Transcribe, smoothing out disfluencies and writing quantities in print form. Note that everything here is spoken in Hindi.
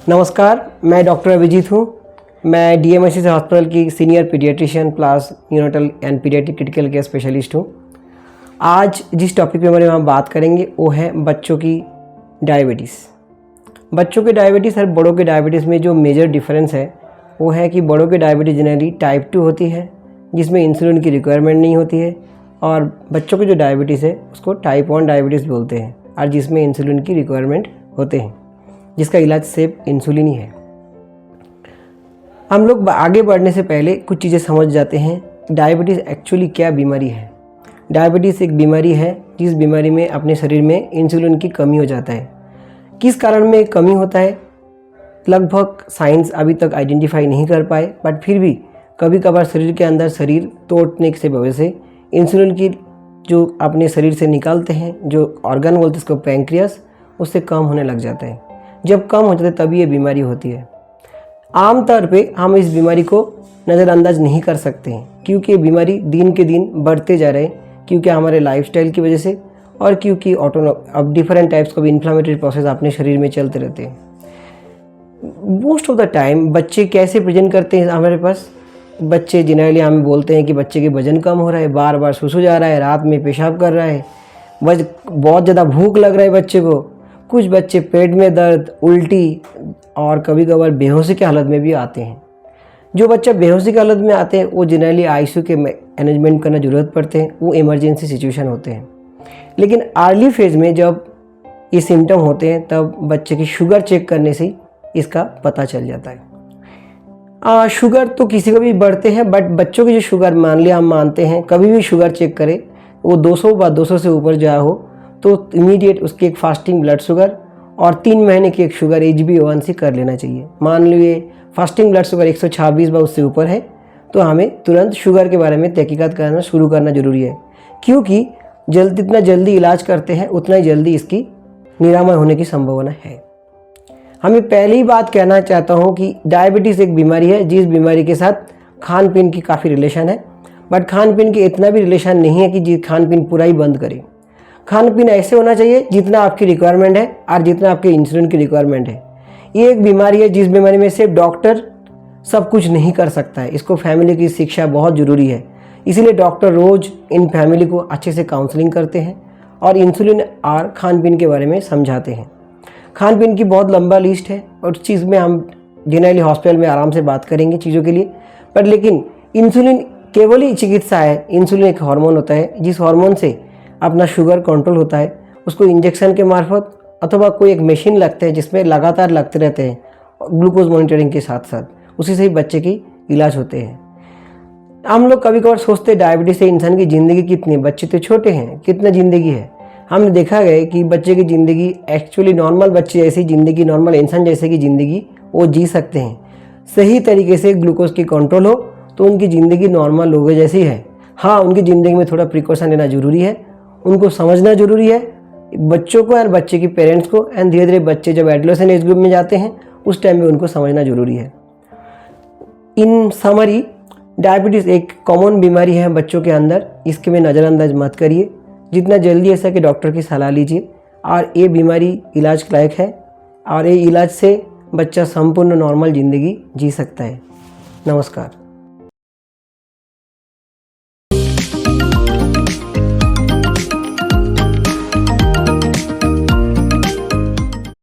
नमस्कार, मैं डॉक्टर अभिजीत हूँ। मैं डीएमएससी हॉस्पिटल की senior paediatrician plus neonatal and paediatric critical care specialist हूँ। आज जिस टॉपिक के बारे में हम बात करेंगे वो है बच्चों की डायबिटीज़। बच्चों के डायबिटीज़ और बड़ों के डायबिटीज़ में जो मेजर डिफरेंस है वो है कि बड़ों के डायबिटीज़ जनरली टाइप 2 होती है, जिसमें इंसुलिन की रिक्वायरमेंट नहीं होती है, और बच्चों की जो डायबिटीज़ है उसको टाइप 1 डायबिटीज़ बोलते हैं, और जिसमें इंसुलिन की रिक्वायरमेंट होते हैं, जिसका इलाज सिर्फ इंसुलिन ही है। हम लोग आगे बढ़ने से पहले कुछ चीज़ें समझ जाते हैं। डायबिटीज़ एक्चुअली क्या बीमारी है। डायबिटीज़ एक बीमारी है जिस बीमारी में अपने शरीर में इंसुलिन की कमी हो जाता है। किस कारण में कमी होता है लगभग साइंस अभी तक आइडेंटिफाई नहीं कर पाए, बट फिर भी कभी कभार शरीर के अंदर शरीर तोड़ने की वजह से इंसुलिन की जो अपने शरीर से निकालते हैं जो ऑर्गन बोलते हैं इसको पैंक्रियास, उससे कम होने लग जाता है। जब कम हो जाता है तभी ये बीमारी होती है। आमतौर पे हम इस बीमारी को नज़रअंदाज नहीं कर सकते हैं, क्योंकि ये बीमारी दिन के दिन बढ़ते जा रहे हैं, क्योंकि हमारे लाइफस्टाइल की वजह से, और क्योंकि अब डिफरेंट टाइप्स का भी इन्फ्लामेटरी प्रोसेस अपने शरीर में चलते रहते हैं। मोस्ट ऑफ द टाइम बच्चे कैसे प्रेजेंट करते हैं हमारे पास। बच्चे जनरली हमें बोलते हैं कि बच्चे के वजन कम हो रहा है, बार बार सुसु जा रहा है, रात में पेशाब कर रहा है, बहुत ज़्यादा भूख लग रहा है बच्चे को। कुछ बच्चे पेट में दर्द, उल्टी और कभी कभार बेहोशी की हालत में भी आते हैं। जो बच्चा बेहोशी की हालत में आते हैं वो जनरली आईसीयू के मैनेजमेंट करना ज़रूरत पड़ते हैं, वो इमरजेंसी सिचुएशन होते हैं। लेकिन अर्ली फेज में जब ये सिम्टम होते हैं तब बच्चे की शुगर चेक करने से इसका पता चल जाता है। शुगर तो किसी को भी बढ़ते हैं, बट बच्चों की जो शुगर मान लिया हम मानते हैं, कभी भी शुगर चेक करें वो 200 से ऊपर जा हो तो इमीडिएट उसकी एक फास्टिंग ब्लड शुगर और 3 महीने की एक शुगर HbA1c कर लेना चाहिए। मान लीजिए फास्टिंग ब्लड शुगर 126 बार उससे ऊपर है तो हमें तुरंत शुगर के बारे में तहकीकात करना शुरू करना ज़रूरी है, क्योंकि जितना जल्दी इलाज करते हैं उतना ही जल्दी इसकी निरामय होने की संभावना है। हमें पहले ही बात कहना चाहता हूँ कि डायबिटीज़ एक बीमारी है जिस बीमारी के साथ खान पीन की काफ़ी रिलेशन है, बट खान पीन की इतना भी रिलेशन नहीं है कि खान पीन पूरा ही बंद करें। खान पीन ऐसे होना चाहिए जितना आपकी रिक्वायरमेंट है और जितना आपके इंसुलिन की रिक्वायरमेंट है। ये एक बीमारी है जिस बीमारी में सिर्फ डॉक्टर सब कुछ नहीं कर सकता है, इसको फैमिली की शिक्षा बहुत ज़रूरी है। इसीलिए डॉक्टर रोज़ इन फैमिली को अच्छे से काउंसलिंग करते हैं और इंसुलिन और खान पीन के बारे में समझाते हैं। खान पीन की बहुत लंबा लिस्ट है और उस चीज़ में हम जनरली हॉस्पिटल में आराम से बात करेंगे चीज़ों के लिए, पर लेकिन इंसुलिन केवल ही चिकित्सा है। इंसुलिन एक हार्मोन होता है जिस हार्मोन से अपना शुगर कंट्रोल होता है। उसको इंजेक्शन के मार्फत अथवा कोई एक मशीन लगते हैं जिसमें लगातार लगते रहते हैं ग्लूकोज मॉनिटरिंग के साथ साथ, उसी से ही बच्चे की इलाज होते हैं। हम लोग कभी कभार सोचते हैं डायबिटीज़ से इंसान की ज़िंदगी कितनी, बच्चे तो छोटे हैं, कितना ज़िंदगी है। हमने देखा गया कि बच्चे की ज़िंदगी एक्चुअली नॉर्मल बच्चे जैसी ज़िंदगी, नॉर्मल इंसान जैसे की ज़िंदगी वो जी सकते हैं। सही तरीके से ग्लूकोज की कंट्रोल हो तो उनकी ज़िंदगी नॉर्मल लोगों जैसी है। हाँ, उनकी ज़िंदगी में थोड़ा प्रिकॉशन लेना ज़रूरी है, उनको समझना ज़रूरी है, बच्चों को और बच्चे की पेरेंट्स को। एंड धीरे धीरे बच्चे जब एडोलेसेंट एज ग्रुप में जाते हैं उस टाइम में उनको समझना ज़रूरी है। इन समरी, डायबिटीज़ एक कॉमन बीमारी है बच्चों के अंदर, इसके में नज़रअंदाज मत करिए। जितना जल्दी ऐसा कि डॉक्टर की सलाह लीजिए, और ये बीमारी इलाज लायक है और ये इलाज से बच्चा संपूर्ण नॉर्मल ज़िंदगी जी सकता है। नमस्कार।